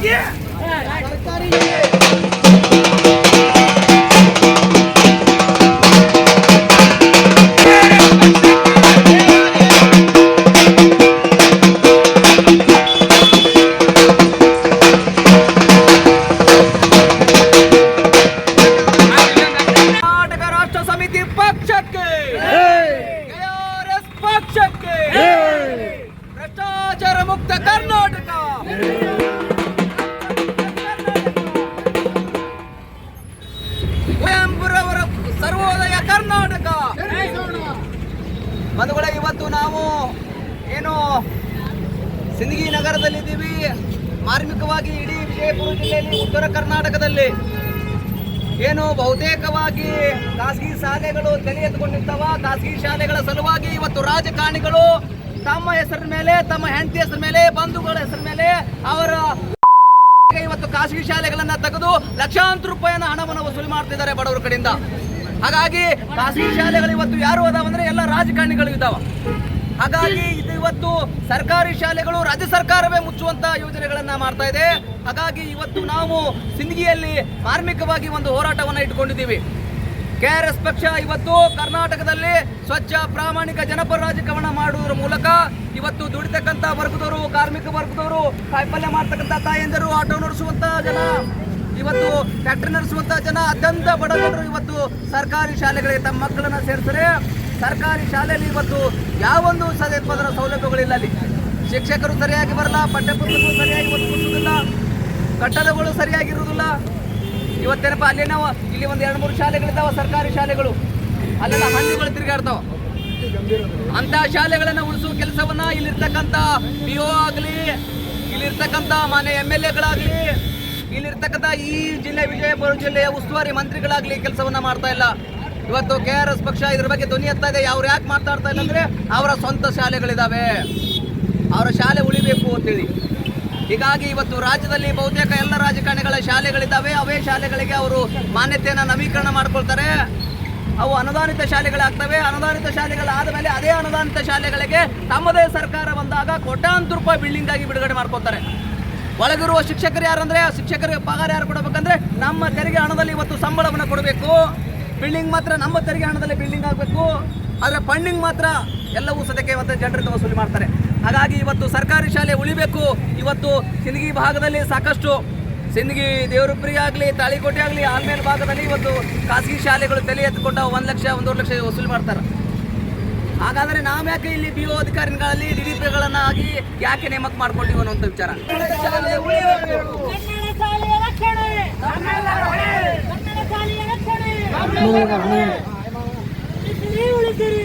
ಸರ್ಕಾರಿಗೆ ಭ್ರಷ್ಟಾಚಾರ ಮುಕ್ತ ಕರ್ನಾಟಕ. ಕುವೆಂಪುರವರ ಸರ್ವೋದಯ ಕರ್ನಾಟಕ. ಬಂಧುಗಳೇ, ಇವತ್ತು ನಾವು ಏನು ಸಿಂದಗಿ ನಗರದಲ್ಲಿದ್ದೀವಿ. ಮಾರ್ಮಿಕವಾಗಿ ಇಡೀ ವಿಜಯಪುರ ಜಿಲ್ಲೆಯಲ್ಲಿ, ಉತ್ತರ ಕರ್ನಾಟಕದಲ್ಲಿ ಏನು ಬಹುತೇಕವಾಗಿ ಖಾಸಗಿ ಶಾಲೆಗಳು ತಲೆ ಎತ್ಕೊಂಡಿರ್ತಾವ. ಖಾಸಗಿ ಶಾಲೆಗಳ ಸಲುವಾಗಿ ಇವತ್ತು ರಾಜಕಾರಣಿಗಳು ತಮ್ಮ ಹೆಸರ ಮೇಲೆ, ತಮ್ಮ ಹೆಂಡತಿ ಹೆಸರ ಮೇಲೆ, ಬಂಧುಗಳ ಹೆಸರ ಮೇಲೆ ಅವರ ಇವತ್ತು ಖಾಸಗಿ ಶಾಲೆಗಳನ್ನ ತೆಗೆದು ಲಕ್ಷಾಂತರ ರೂಪಾಯಿನ ಹಣವನ್ನು ವಸೂಲಿ ಮಾಡ್ತಿದ್ದಾರೆ ಬಡವರ ಕಡೆಯಿಂದ. ಹಾಗಾಗಿ ಖಾಸಗಿ ಶಾಲೆಗಳು ಇವತ್ತು ಯಾರು ಅದಾವಂದ್ರೆ ಎಲ್ಲ ರಾಜಕಾರಣಿಗಳು ಇದ್ದಾವ. ಹಾಗಾಗಿ ಇದು ಇವತ್ತು ಸರ್ಕಾರಿ ಶಾಲೆಗಳು ರಾಜ್ಯ ಸರ್ಕಾರವೇ ಮುಚ್ಚುವಂತ ಯೋಜನೆಗಳನ್ನ ಮಾಡ್ತಾ ಇದೆ. ಹಾಗಾಗಿ ಇವತ್ತು ನಾವು ಸಿಂದಗಿಯಲ್ಲಿ ಮಾರ್ಮಿಕವಾಗಿ ಒಂದು ಹೋರಾಟವನ್ನು ಇಟ್ಕೊಂಡಿದ್ದೀವಿ. KRS ಪಕ್ಷ ಇವತ್ತು ಕರ್ನಾಟಕದಲ್ಲಿ ಸ್ವಚ್ಛ ಪ್ರಾಮಾಣಿಕ ಜನಪರ ರಾಜಕಾರಣ ಮಾಡುವುದರ ಮೂಲಕ ಇವತ್ತು ದುಡಿತಕ್ಕಂಥ ವರ್ಗದವರು, ಕಾರ್ಮಿಕ ವರ್ಗದವರು, ಕಾಯಿಪಲ್ಯ ಮಾಡ್ತಕ್ಕಂಥ ತಾಯಂದಿರು, ಆಟೋ ನಡೆಸುವಂತ ಜನ, ಇವತ್ತು ಫ್ಯಾಕ್ಟರಿ ನಡೆಸುವಂತ ಜನ, ಅತ್ಯಂತ ಬಡ ಜನರು ಇವತ್ತು ಸರ್ಕಾರಿ ಶಾಲೆಗಳಿಗೆ ತಮ್ಮ ಮಕ್ಕಳನ್ನ ಸೇರಿಸರೆ. ಸರ್ಕಾರಿ ಶಾಲೆಯಲ್ಲಿ ಇವತ್ತು ಯಾವೊಂದು ಪದರ ಸೌಲಭ್ಯಗಳಿಲ್ಲ. ಅಲ್ಲಿ ಶಿಕ್ಷಕರು ಸರಿಯಾಗಿ ಬರಲ್ಲ, ಪಠ್ಯಪುಸ್ತಕಗಳು ಸರಿಯಾಗಿ ಒದಗಿಸುವುದಿಲ್ಲ, ಕಟ್ಟಡಗಳು ಸರಿಯಾಗಿರುವುದಿಲ್ಲ. ಇವತ್ತೇನಪ್ಪ ಅಲ್ಲಿ ನಾವು ಇಲ್ಲಿ ಒಂದು 2-3 ಶಾಲೆಗಳಿದ್ದಾವೆ, ಸರ್ಕಾರಿ ಶಾಲೆಗಳು, ಅಲ್ಲೆಲ್ಲ ಹಂದಿಗಳು ತಿರುಗಾಡ್ತಾವ. ಅಂತ ಶಾಲೆಗಳನ್ನ ಉಳಿಸುವ ಕೆಲಸವನ್ನ ಇಲ್ಲಿರ್ತಕ್ಕಂಥ PO ಆಗಲಿ, ಇಲ್ಲಿರ್ತಕ್ಕಂಥ ಮಾನ್ಯ MLAಗಳಾಗ್ಲಿ, ಇಲ್ಲಿರ್ತಕ್ಕಂಥ ಈ ಜಿಲ್ಲೆ ವಿಜಯಪುರ ಜಿಲ್ಲೆಯ ಉಸ್ತುವಾರಿ ಮಂತ್ರಿಗಳಾಗ್ಲಿ ಕೆಲಸವನ್ನ ಮಾಡ್ತಾ ಇಲ್ಲ. ಇವತ್ತು KRS ಪಕ್ಷ ಇದ್ರ ಬಗ್ಗೆ ಧ್ವನಿ ಎತ್ತಾ ಇದೆ. ಅವ್ರು ಯಾಕೆ ಮಾತಾಡ್ತಾ ಇಲ್ಲ ಅಂದ್ರೆ ಅವರ ಸ್ವಂತ ಶಾಲೆಗಳಿದಾವೆ, ಅವರ ಶಾಲೆ ಉಳಿಬೇಕು ಅಂತೇಳಿ. ಹೀಗಾಗಿ ಇವತ್ತು ರಾಜ್ಯದಲ್ಲಿ ಬಹುತೇಕ ಎಲ್ಲ ರಾಜಕಾರಣಿಗಳ ಶಾಲೆಗಳಿದ್ದಾವೆ. ಅವೇ ಶಾಲೆಗಳಿಗೆ ಅವರು ಮಾನ್ಯತೆಯನ್ನು ನವೀಕರಣ ಮಾಡ್ಕೊಳ್ತಾರೆ. ಅವು ಅನುದಾನಿತ ಶಾಲೆಗಳಾಗ್ತವೆ. ಅನುದಾನಿತ ಶಾಲೆಗಳಾದ ಮೇಲೆ ಅದೇ ಅನುದಾನಿತ ಶಾಲೆಗಳಿಗೆ ತಮ್ಮದೇ ಸರ್ಕಾರ ಬಂದಾಗ ಕೋಟ್ಯಾಂತರ ರೂಪಾಯಿ ಬಿಲ್ಡಿಂಗ್ ಆಗಿ ಬಿಡುಗಡೆ ಮಾಡ್ಕೊಳ್ತಾರೆ. ಒಳಗಿರುವ ಶಿಕ್ಷಕರು ಯಾರಂದ್ರೆ, ಶಿಕ್ಷಕರಿಗೆ ಪಗಾರ ಯಾರು ಕೊಡಬೇಕಂದ್ರೆ ನಮ್ಮ ತೆರಿಗೆ ಹಣದಲ್ಲಿ ಇವತ್ತು ಸಂಬಳವನ್ನು ಕೊಡಬೇಕು. ಬಿಲ್ಡಿಂಗ್ ಮಾತ್ರ ನಮ್ಮ ತೆರಿಗೆ ಹಣದಲ್ಲಿ ಬಿಲ್ಡಿಂಗ್ ಆಗಬೇಕು. ಆದರೆ ಫಂಡಿಂಗ್ ಮಾತ್ರ ಎಲ್ಲವೂ ಸದ್ಯಕ್ಕೆ ಇವತ್ತು ಜನರಿಂದ ವಸೂಲಿ ಮಾಡ್ತಾರೆ. ಹಾಗಾಗಿ ಇವತ್ತು ಸರ್ಕಾರಿ ಶಾಲೆ ಉಳಿಬೇಕು. ಇವತ್ತು ಸಿಂದಗಿ ಭಾಗದಲ್ಲಿ ಸಾಕಷ್ಟು, ಸಿಂದಗಿ ದೇವರುಪುರಿ ಆಗಲಿ, ತಾಳಿಕೋಟೆ ಆಗಲಿ, ಆಲ್ಮೇಲ್ ಭಾಗದಲ್ಲಿ ಇವತ್ತು ಖಾಸಗಿ ಶಾಲೆಗಳು ತಲೆ ಎತ್ತುಕೊಂಡು 1 ಲಕ್ಷ 1.5 ಲಕ್ಷ ವಸೂಲಿ ಮಾಡ್ತಾರೆ. ಹಾಗಾದರೆ ನಾವು ಯಾಕೆ ಇಲ್ಲಿ BO ಅಧಿಕಾರಿಗಳಲ್ಲಿ DDPಗಳನ್ನ ಆಗಿ ಯಾಕೆ ನೇಮಕ ಮಾಡ್ಕೊಂಡಿವಿ ಅನ್ನುವಂಥ ವಿಚಾರ. ಉಳಿಸಿರಿ